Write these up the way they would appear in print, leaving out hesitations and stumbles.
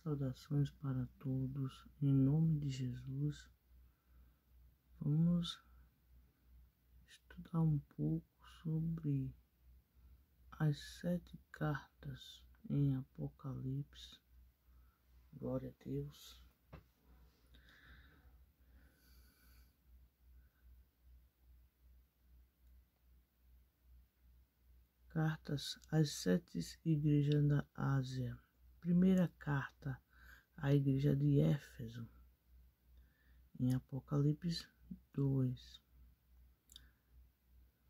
Saudações para todos, em nome de Jesus. Vamos estudar um pouco sobre as 7 cartas em Apocalipse. Glória a Deus. Cartas às 7 igrejas da Ásia. Primeira carta à igreja de Éfeso, em Apocalipse 2,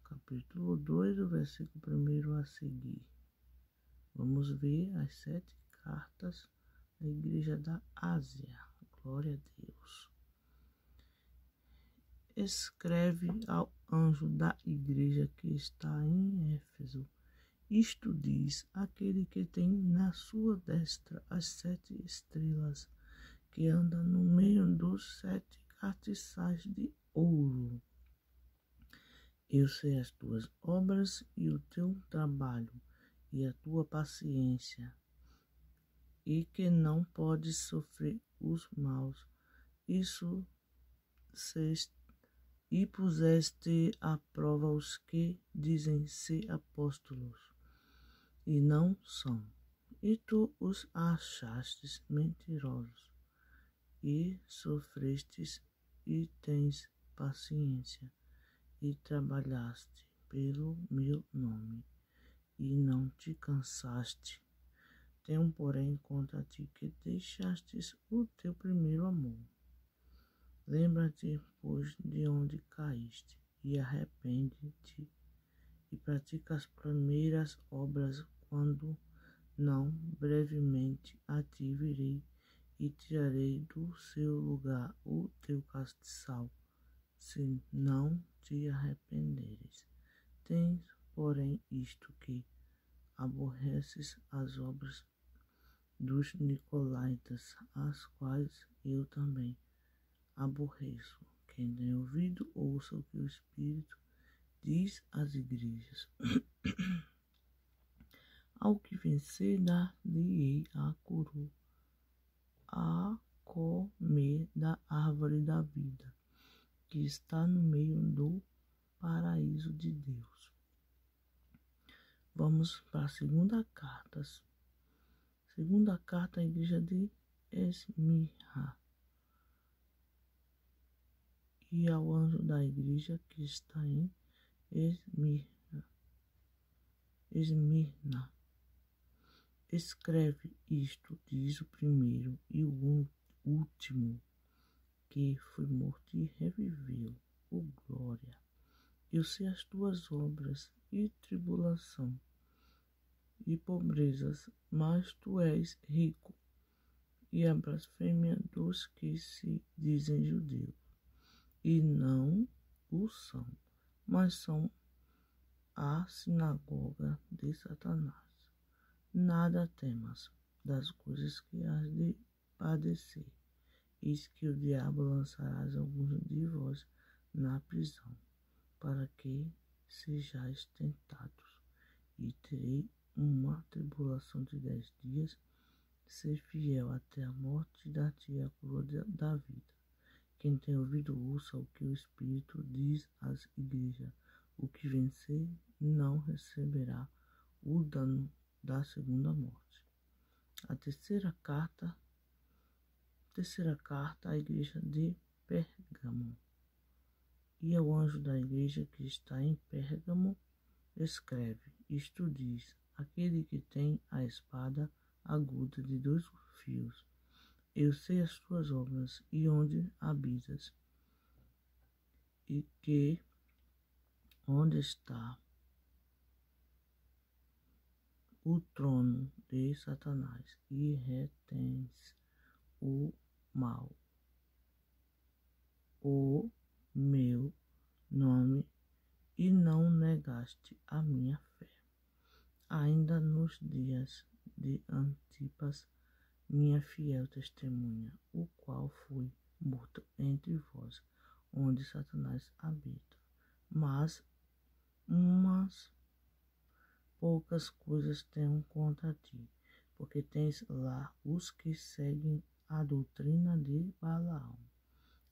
capítulo 2, o versículo 1 a seguir. Vamos ver as 7 cartas à igreja da Ásia. Glória a Deus. Escreve ao anjo da igreja que está em Éfeso. Isto diz aquele que tem na sua destra as 7 estrelas, que anda no meio dos 7 castiçais de ouro. Eu sei as tuas obras e o teu trabalho e a tua paciência, e que não podes sofrer os maus. Isso e puseste à prova os que dizem ser apóstolos e não são, e tu os achastes mentirosos, e sofrestes e tens paciência, e trabalhaste pelo meu nome, e não te cansaste. Tenho, porém, contra ti que deixastes o teu primeiro amor. Lembra-te, pois, de onde caíste, e arrepende-te, e pratica as primeiras obras, quando não, brevemente a ti virei, e tirarei do seu lugar o teu castiçal, se não te arrependeres. Tens, porém, isto que aborreces as obras dos nicolaítas, as quais eu também aborreço. Quem tem ouvido, ouça o que o Espírito diz às igrejas. Ao que vencer, dar-lhe-ei a coroa, a comer da árvore da vida, que está no meio do paraíso de Deus. Vamos para a segunda carta. Segunda carta à igreja de Esmirna. E ao anjo da igreja que está em Esmirna. Escreve isto, diz o primeiro e o último, que foi morto e reviveu. Oh, glória! Eu sei as tuas obras e tribulação e pobrezas, mas tu és rico, e a blasfêmia dos que se dizem judeus, e não o são, mas são a sinagoga de Satanás. Nada temas das coisas que has de padecer. Eis que o diabo lançará alguns de vós na prisão, para que sejais tentados, e terei uma tribulação de 10 dias. Ser fiel até a morte, dar-te a coroa da vida. Quem tem ouvido, ouça o que o Espírito diz às igrejas. O que vencer não receberá o dano da segunda morte. A terceira carta à igreja de Pérgamo. E ao anjo da igreja que está em Pérgamo, escreve: isto diz aquele que tem a espada aguda de 2 fios. Eu sei as tuas obras e onde habitas, e que onde está o trono de Satanás, e retens o mal, o meu nome, e não negaste a minha fé. Ainda nos dias de Antipas, minha fiel testemunha, o qual foi morto entre vós, onde Satanás habita. Mas umas poucas coisas tenho contra ti. porque tens lá os que seguem a doutrina de Balaão,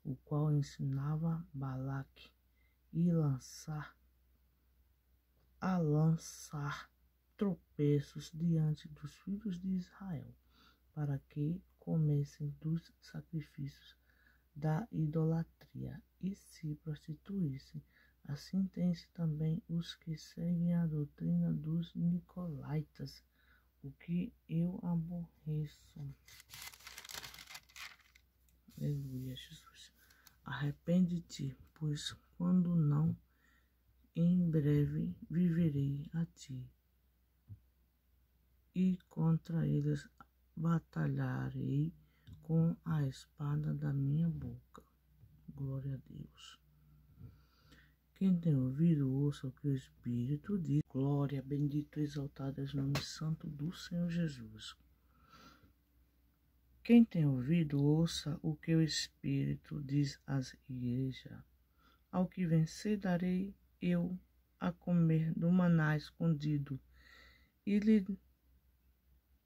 o qual ensinava Balaque a lançar tropeços diante dos filhos de Israel, para que comessem dos sacrifícios da idolatria e se prostituíssem. Assim tem-se também os que seguem a doutrina dos nicolaítas, o que eu aborreço. Aleluia, Jesus. Arrepende-te, pois quando não, em breve viverei a ti, e contra eles batalharei com a espada da minha boca. Glória a Deus. Quem tem ouvido, ouça o que o Espírito diz. Glória, bendito e exaltado és o nome santo do Senhor Jesus. Quem tem ouvido, ouça o que o Espírito diz às igrejas. Ao que vencer, darei eu a comer do maná escondido,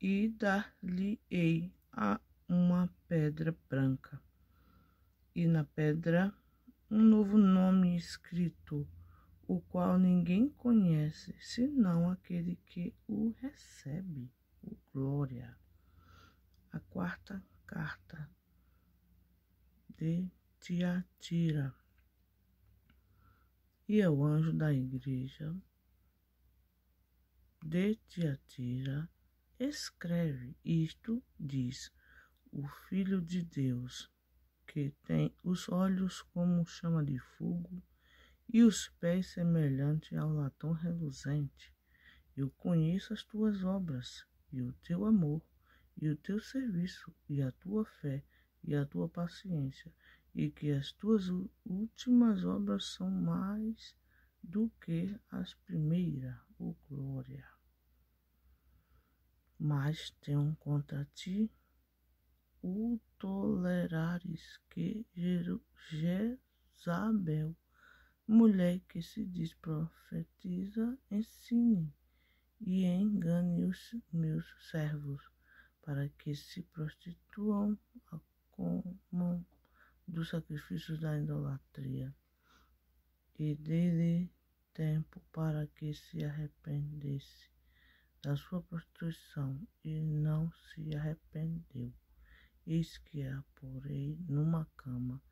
e dar-lhe-ei a uma pedra branca, e na pedra um novo nome escrito, o qual ninguém conhece, senão aquele que o recebe. Glória. A quarta carta de Tiatira. E é o anjo da igreja de Tiatira escreve: isto diz o Filho de Deus, que tem os olhos como chama de fogo e os pés semelhantes ao latão reluzente. Eu conheço as tuas obras, e o teu amor, e o teu serviço, e a tua fé, e a tua paciência, e que as tuas últimas obras são mais do que as primeiras. Glória. Mas tenho contra ti o tolerares que Jezabel, mulher que se diz profetiza, ensine e engane os meus servos, para que se prostituam, comam dos sacrifícios da idolatria, e dê-lhe tempo para que se arrependesse da sua prostituição, e não se arrependeu. Eis que a porei numa cama,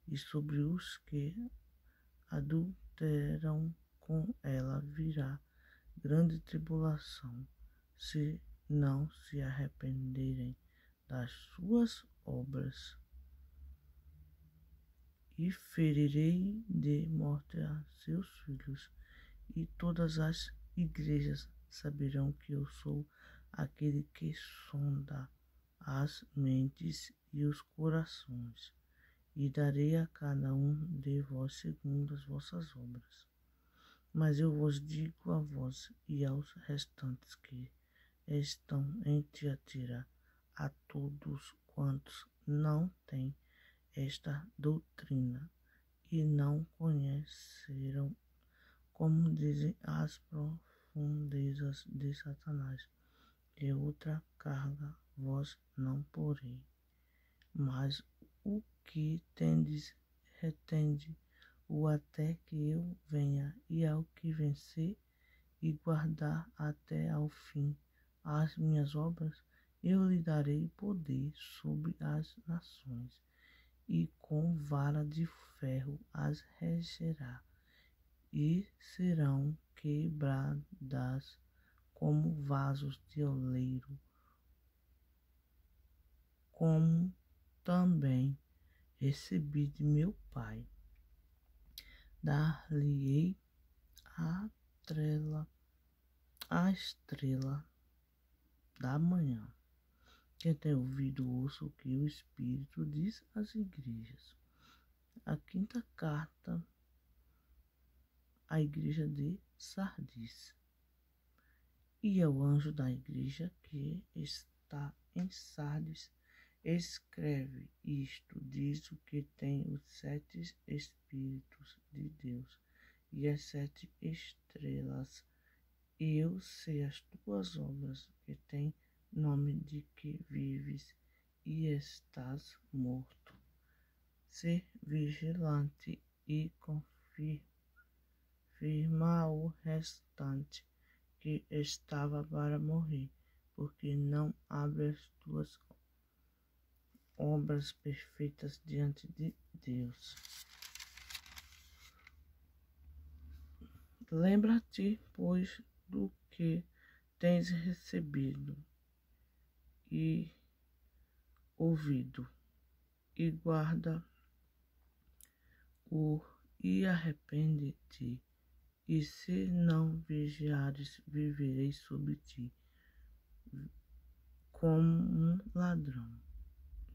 e sobre os que adulteram com ela virá grande tribulação, se não se arrependerem das suas obras. E ferirei de morte a seus filhos, e todas as igrejas saberão que eu sou aquele que sonda as mentes e os corações, e darei a cada um de vós segundo as vossas obras. Mas eu vos digo a vós e aos restantes que estão em Tiatira, a todos quantos não têm esta doutrina e não conheceram, como dizem, as profundezas de Satanás, e outra carga vós não porei. Mas o que tendes, retende o até que eu venha, e ao que vencer e guardar até ao fim as minhas obras, eu lhe darei poder sobre as nações, e com vara de ferro as regerá, e serão quebradas como vasos de oleiro, como também recebi de meu Pai. Dar-lhe-ei a estrela da manhã. Quem tem ouvido, ouça o que o Espírito diz às igrejas. A quinta carta à igreja de Sardis. E é o anjo da igreja que está em Sardis escreve: isto diz o que tem os 7 Espíritos de Deus e as 7 estrelas. Eu sei as tuas obras, que tem nome de que vives e estás morto. Ser vigilante e confirma o restante que estava para morrer, porque não abre as tuas obras perfeitas diante de Deus. Lembra-te, pois, do que tens recebido e ouvido, e guarda-o e arrepende-te. E se não vigiares, viverei sobre ti como um ladrão.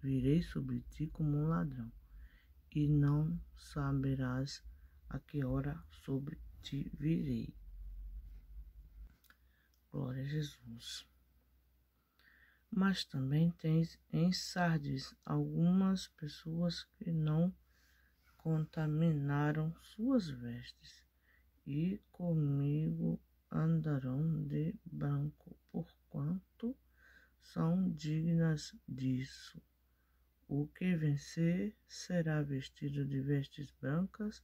Virei sobre ti como um ladrão, e não saberás a que hora sobre ti virei. Glória a Jesus. Mas também tens em Sardes algumas pessoas que não contaminaram suas vestes, e comigo andarão de branco, porquanto são dignas disso. O que vencer será vestido de vestes brancas,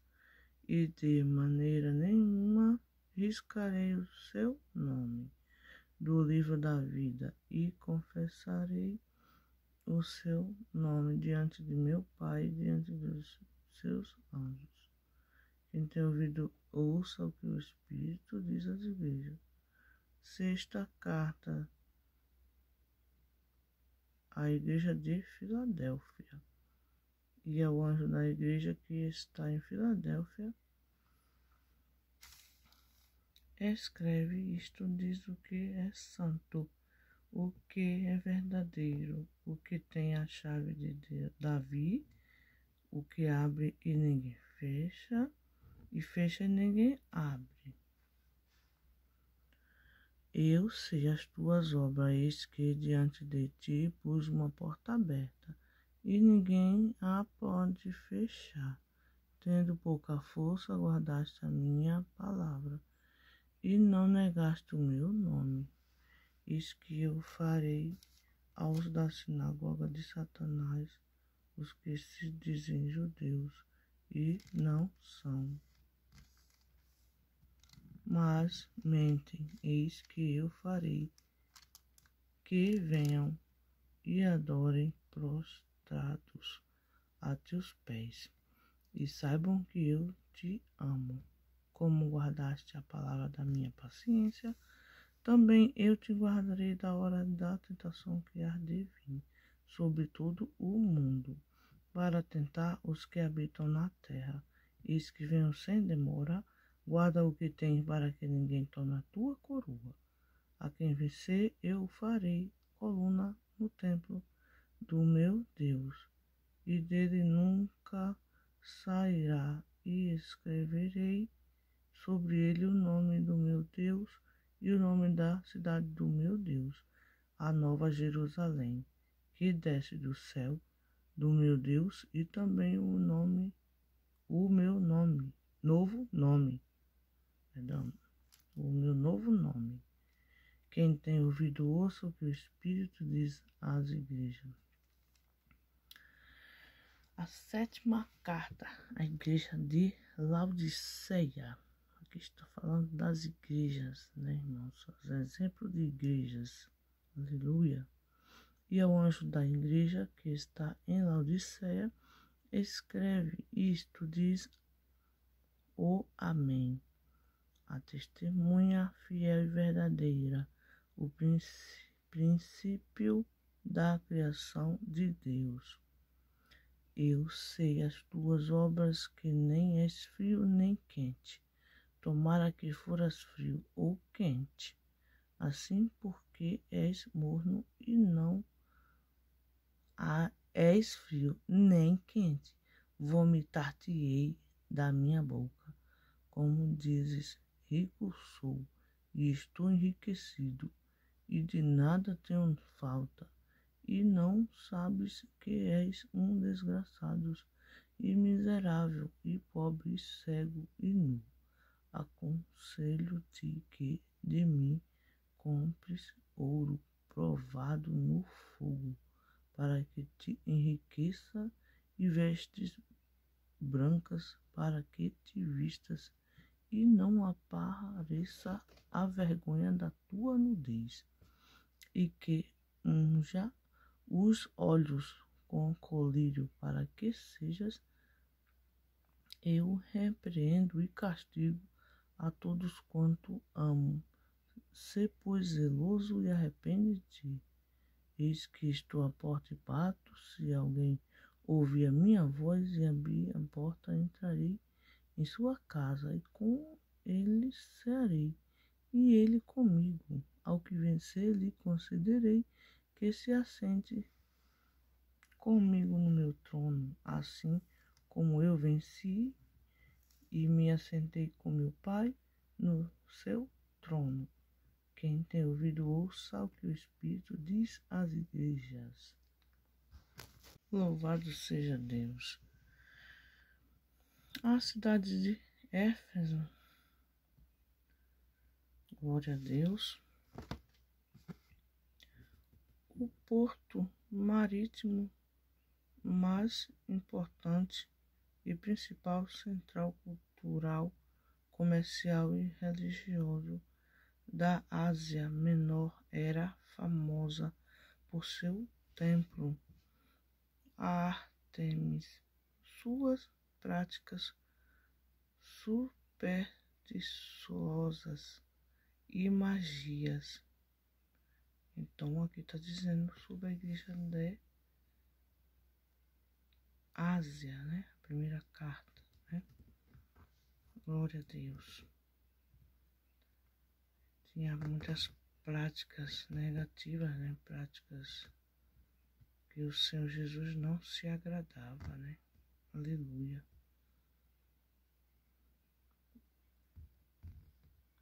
e de maneira nenhuma riscarei o seu nome do livro da vida, e confessarei o seu nome diante de meu Pai e diante dos seus anjos. Quem tem ouvido, ouça o que o Espírito diz às igrejas. Sexta carta à igreja de Filadélfia. E ao anjo da igreja que está em Filadélfia, escreve isto, diz o que é santo, o que é verdadeiro, o que tem a chave de Davi, o que abre e ninguém fecha, e fecha e ninguém abre. Eu sei as tuas obras, eis que diante de ti pus uma porta aberta, e ninguém a pode fechar. Tendo pouca força, guardaste a minha palavra, e não negaste o meu nome. Eis que eu farei aos da sinagoga de Satanás, os que se dizem judeus e não são, mas mentem. Eis que eu farei que venham e adorem prostrados a teus pés, e saibam que eu te amo. Como guardaste a palavra da minha paciência, também eu te guardarei da hora da tentação que há de vir sobre todo o mundo, para tentar os que habitam na terra. Eis que venho sem demora, guarda o que tens, para que ninguém tome a tua coroa. A quem vencer, eu farei coluna no templo do meu Deus, e dele nunca sairá, e escreverei sobre ele o nome do meu Deus e o nome da cidade do meu Deus, a nova Jerusalém, que desce do céu do meu Deus, e também o meu novo nome. Quem tem ouvido, ouça o que o Espírito diz às igrejas. A sétima carta à igreja de Laodiceia. Aqui está falando das igrejas, né, irmãos? Exemplo de igrejas. Aleluia. E ao anjo da igreja que está em Laodiceia, escreve isto, diz o Amém. A testemunha fiel e verdadeira, o princípio da criação de Deus. Eu sei as tuas obras, que nem és frio nem quente. Tomara que foras frio ou quente. Assim, porque és morno e não és frio nem quente, vomitar-te-ei da minha boca. Como dizes, rico sou e estou enriquecido, e de nada tenho falta, e não sabes que és um desgraçado e miserável, e pobre, e cego e nu. Aconselho-te que de mim compres ouro provado no fogo, para que te enriqueça, e vestes brancas para que te vistas, e não apareça a vergonha da tua nudez, e que unja os olhos com colírio, para que sejas. Eu repreendo e castigo a todos quanto amo. Sê, pois, zeloso e arrepende-te. Eis que estou à porta e bato. Se alguém ouvir a minha voz e abrir a porta, entrarei em sua casa e com ele cearei, e ele comigo. Ao que vencer, lhe concederei que se assente comigo no meu trono, assim como eu venci e me assentei com meu Pai no seu trono. Quem tem ouvido, ouça o que o Espírito diz às igrejas. Louvado seja Deus. A cidade de Éfeso, glória a Deus, o porto marítimo mais importante e principal central cultural, comercial e religioso da Ásia Menor, era famosa por seu templo a Ártemis, suas práticas supersticiosas e magias. Então aqui está dizendo sobre a igreja de Ásia, né? A primeira carta, né? Glória a Deus. Tinha muitas práticas negativas, né? Práticas que o Senhor Jesus não se agradava, né? Aleluia.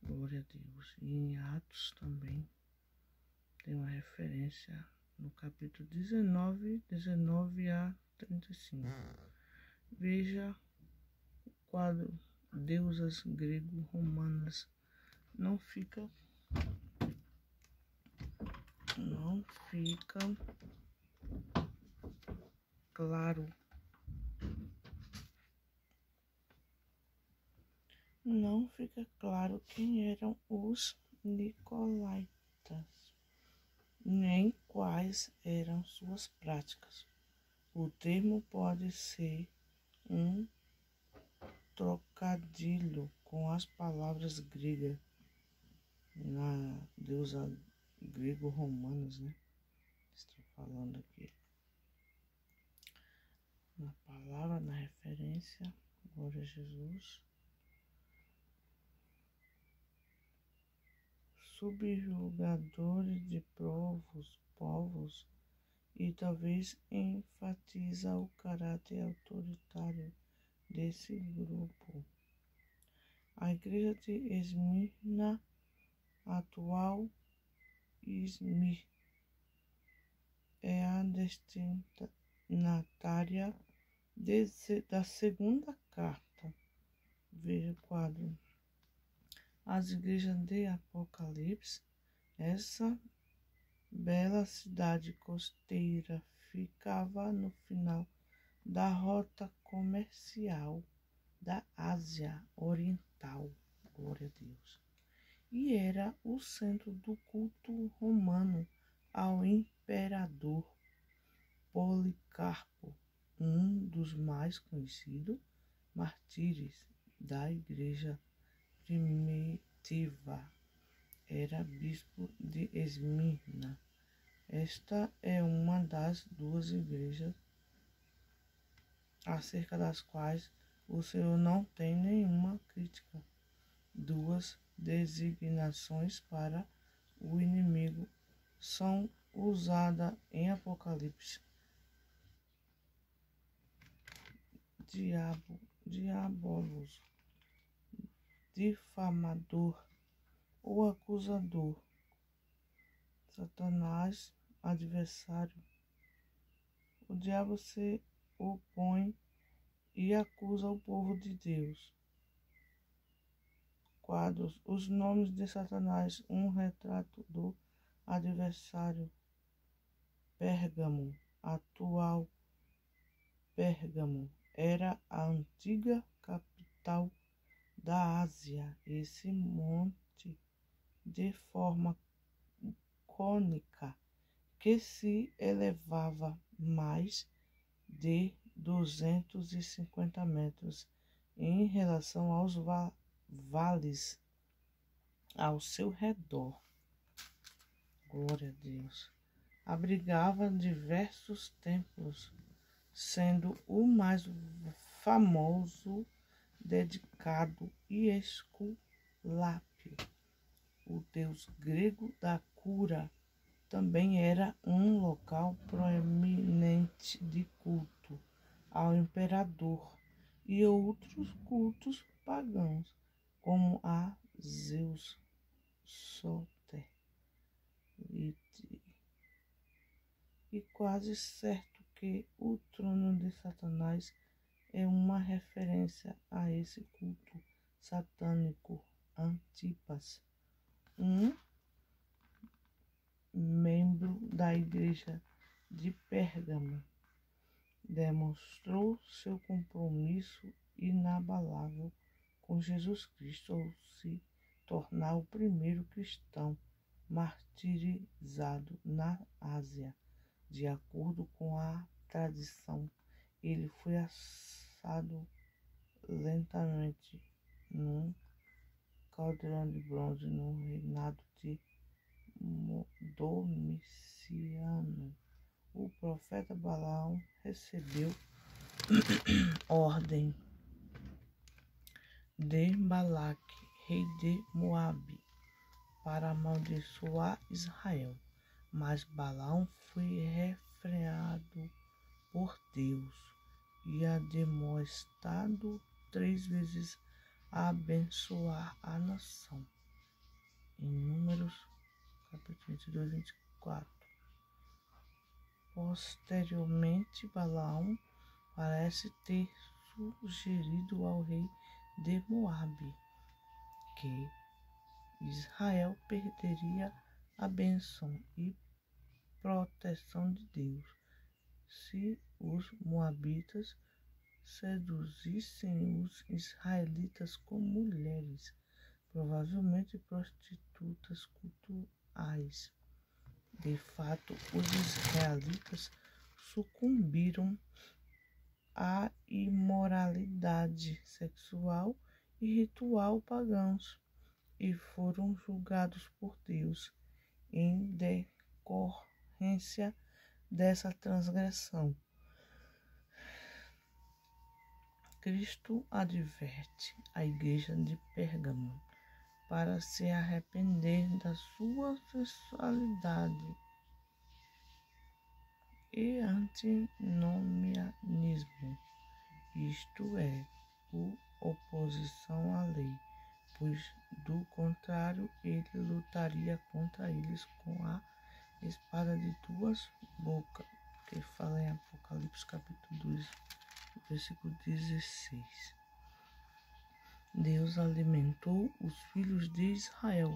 Glória a Deus. E em Atos também tem uma referência no capítulo 19 a 35. Veja o quadro Deusas grego-romanas. Não fica claro. Não fica claro quem eram os nicolaítas, nem quais eram suas práticas. O termo pode ser um trocadilho com as palavras gregas, na deusa grego-romanas, né? Estou falando aqui. Na palavra, na referência, glória a Jesus. Subjugadores de povos, e talvez enfatiza o caráter autoritário desse grupo. A igreja de Esmirna, atual Izmir, é a destinatária da segunda carta. Veja o quadro. As igrejas de Apocalipse, essa bela cidade costeira ficava no final da rota comercial da Ásia Oriental, glória a Deus, e era o centro do culto romano ao imperador Policarpo, um dos mais conhecidos mártires da igreja primitiva. Era bispo de Esmirna. Esta é uma das duas igrejas acerca das quais o Senhor não tem nenhuma crítica. Duas designações para o inimigo são usadas em Apocalipse. Diabolos, difamador ou acusador. Satanás, adversário. O diabo se opõe e acusa o povo de Deus. Quadros. Os nomes de Satanás, um retrato do adversário. Pérgamo, atual Pérgamo, era a antiga capital da Ásia. Esse monte de forma cônica que se elevava mais de 250 metros em relação aos vales ao seu redor. Glória a Deus. Abrigava diversos templos, sendo o mais famoso dedicado a Esculápio, o deus grego da cura. Também era um local proeminente de culto ao imperador e outros cultos pagãos, como a Zeus, Soter e quase certo que o trono de Satanás é uma referência a esse culto satânico. Antipas, um membro da igreja de Pérgamo, demonstrou seu compromisso inabalável com Jesus Cristo ao se tornar o primeiro cristão martirizado na Ásia. De acordo com a tradição, ele foi assado lentamente num caldeirão de bronze no reinado de Domiciano. O profeta Balaão recebeu ordem de Balaque, rei de Moabe, para amaldiçoar Israel, mas Balaão foi refreado por Deus e admoestado 3 vezes a abençoar a nação. Em Números, capítulo 22, 24. Posteriormente, Balaão parece ter sugerido ao rei de Moabe que Israel perderia a bênção e proteção de Deus se os moabitas seduzissem os israelitas com mulheres, provavelmente prostitutas cultuais. De fato, os israelitas sucumbiram à imoralidade sexual e ritual pagãos e foram julgados por Deus em decorrência dessa transgressão. Cristo adverte a igreja de Pérgamo para se arrepender da sua sexualidade e antinomianismo, isto é, oposição à lei, pois do contrário ele lutaria contra eles com a espada de 2 bocas, que fala em Apocalipse capítulo 2, versículo 16. Deus alimentou os filhos de Israel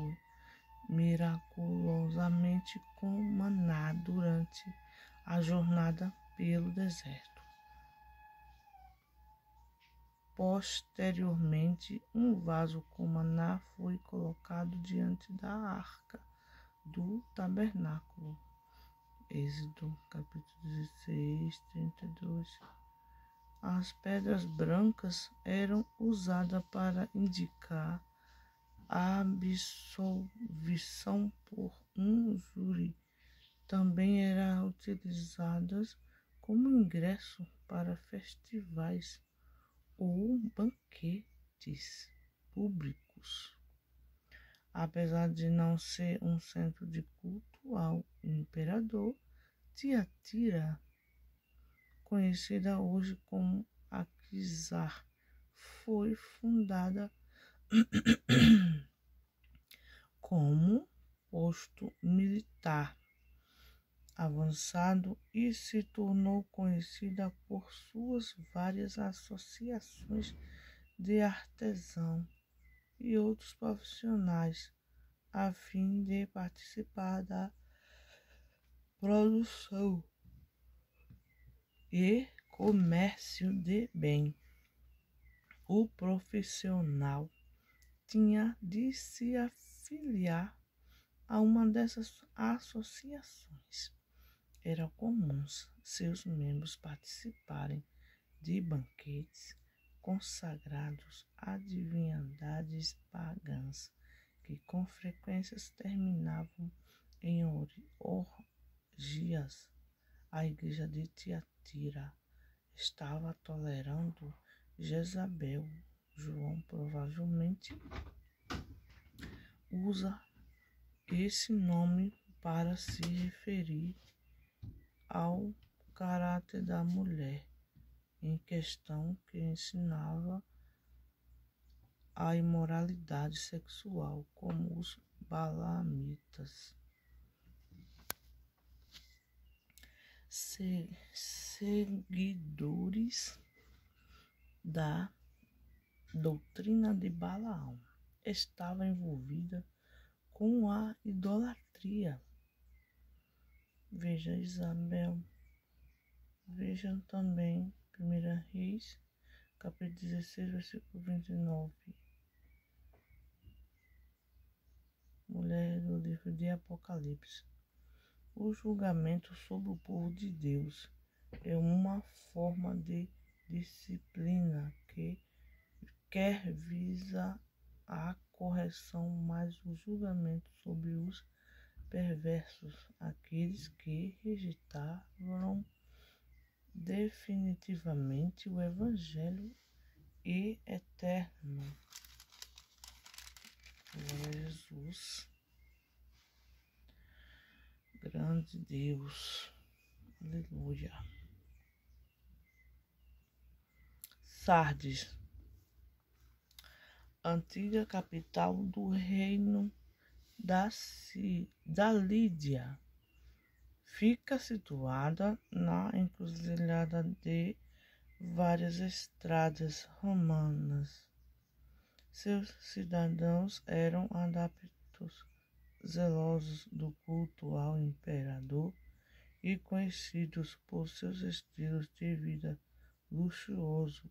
miraculosamente com maná durante a jornada pelo deserto. Posteriormente, um vaso com maná foi colocado diante da arca do tabernáculo. Êxodo, capítulo 16, 32. As pedras brancas eram usadas para indicar a absolvição por um júri. Também eram utilizadas como ingresso para festivais ou banquetes públicos. Apesar de não ser um centro de culto ao imperador, Tiatira, conhecida hoje como Aquisar, foi fundada como posto militar avançado e se tornou conhecida por suas várias associações de artesãos e outros profissionais a fim de participar da produção e comércio de bem. O profissional tinha de se afiliar a uma dessas associações. Era comum seus membros participarem de banquetes consagrados a divindades pagãs, que com frequência terminavam em orgias. A igreja de Tiatira estava tolerando Jezabel. João provavelmente usa esse nome para se referir ao caráter da mulher em questão, que ensinava a imoralidade sexual, como os balaamitas. Seguidores da doutrina de Balaão estava envolvida com a idolatria. Veja Isabel. Vejam também 1 Reis, capítulo 16, versículo 29. Mulher do livro de Apocalipse. O julgamento sobre o povo de Deus é uma forma de disciplina que quer visa a correção, mas o julgamento sobre os perversos, aqueles que rejeitaram definitivamente o Evangelho e eterno. Glória a Jesus, grande Deus, aleluia. Sardes, antiga capital do reino da Lídia, fica situada na encruzilhada de várias estradas romanas. Seus cidadãos eram adeptos zelosos do culto ao imperador e conhecidos por seus estilos de vida luxuoso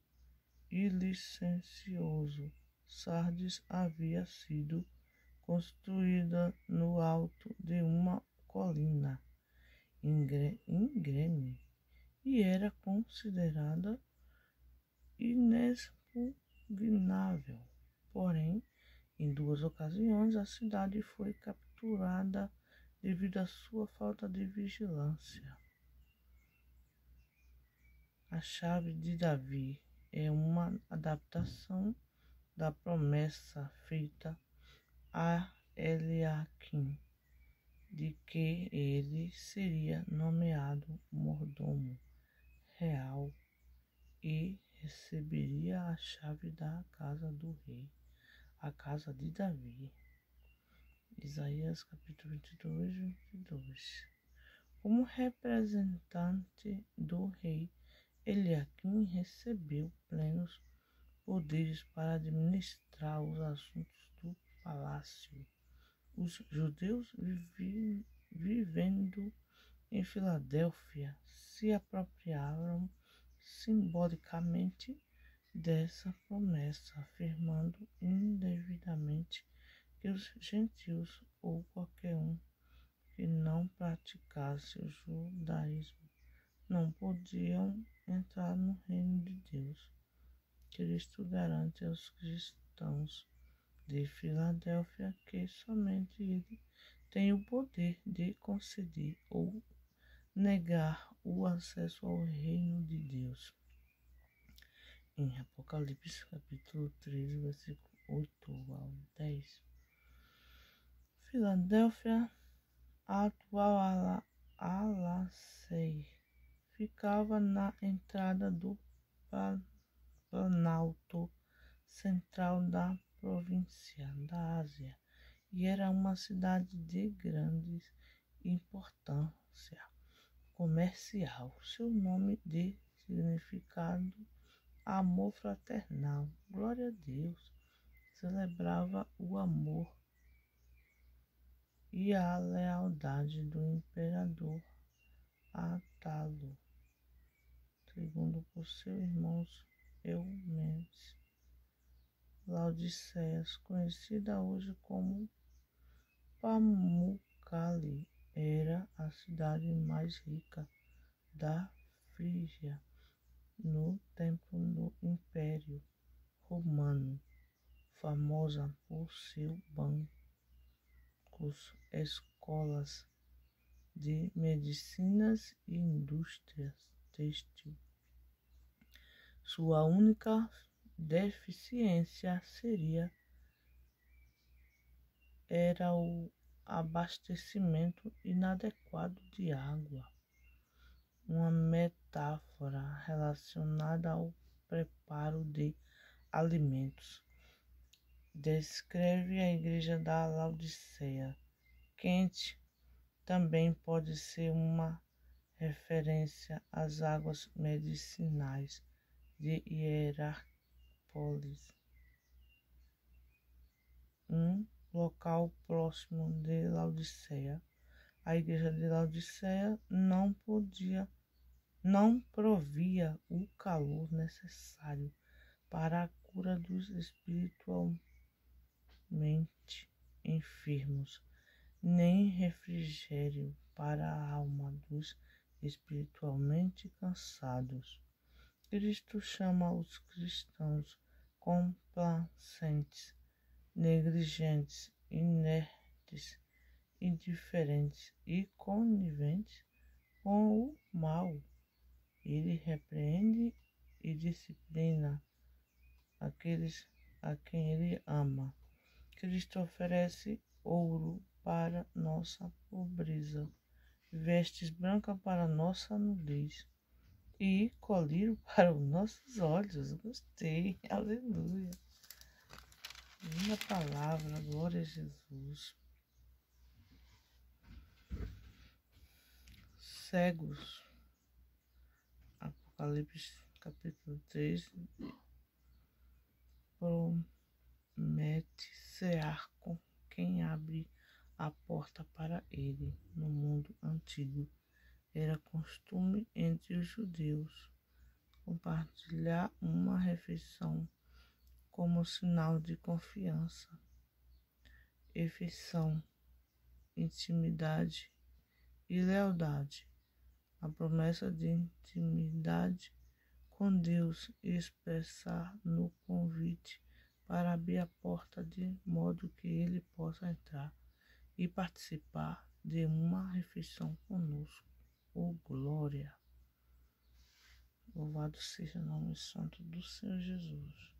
e licencioso. Sardes havia sido construída no alto de uma colina íngreme e era considerada inexpugnável. Porém, em 2 ocasiões, a cidade foi capturada devido à sua falta de vigilância. A chave de Davi é uma adaptação da promessa feita a Eliaquim, de que ele seria nomeado mordomo real e receberia a chave da casa do rei, a casa de Davi. Isaías capítulo 22, 22. Como representante do rei, Eliaquim recebeu plenos poderes para administrar os assuntos do palácio. Os judeus vivendo em Filadélfia se apropriaram simbolicamente dessa promessa, afirmando indevidamente que os gentios ou qualquer um que não praticasse o judaísmo não podiam entrar no reino de Deus. Cristo garante aos cristãos de Filadélfia que somente ele tem o poder de conceder ou negar o acesso ao reino de Deus. Em Apocalipse capítulo 13, versículo 8 ao 10. Filadélfia, a atual Alacei, ficava na entrada do Planalto Central da província da Ásia e era uma cidade de grande importância comercial. Seu nome de significado amor fraternal. Glória a Deus. Celebrava o amor e a lealdade do imperador Atalo, segundo por seus irmãos Eumenes. Laodiceas, conhecida hoje como Pamukkale, era a cidade mais rica da Frígia no tempo do Império Romano, famosa por seus bancos, escolas de medicinas e indústrias têxtil. Sua única deficiência era o abastecimento inadequado de água, uma metáfora relacionada ao preparo de alimentos. Descreve a igreja da Laodiceia. Quente também pode ser uma referência às águas medicinais de Hierápolis, um local próximo de Laodiceia. A igreja de Laodiceia não provia o calor necessário para a cura dos espiritualmente enfermos, nem refrigério para a alma dos espiritualmente cansados. Cristo chama os cristãos complacentes, negligentes, inertes, indiferentes e coniventes com o mal. Ele repreende e disciplina aqueles a quem ele ama. Cristo oferece ouro para nossa pobreza, vestes brancas para nossa nudez e colírio para os nossos olhos. Gostei, aleluia. Linda palavra, glória a Jesus. Cegos, Apocalipse capítulo 3, promete cear com quem abre a porta para ele. No mundo antigo, era costume entre os judeus compartilhar uma refeição como sinal de confiança, afeição, intimidade e lealdade. A promessa de intimidade com Deus e expressar no convite para abrir a porta de modo que ele possa entrar e participar de uma refeição conosco. Oh, glória! Louvado seja o nome santo do Senhor Jesus.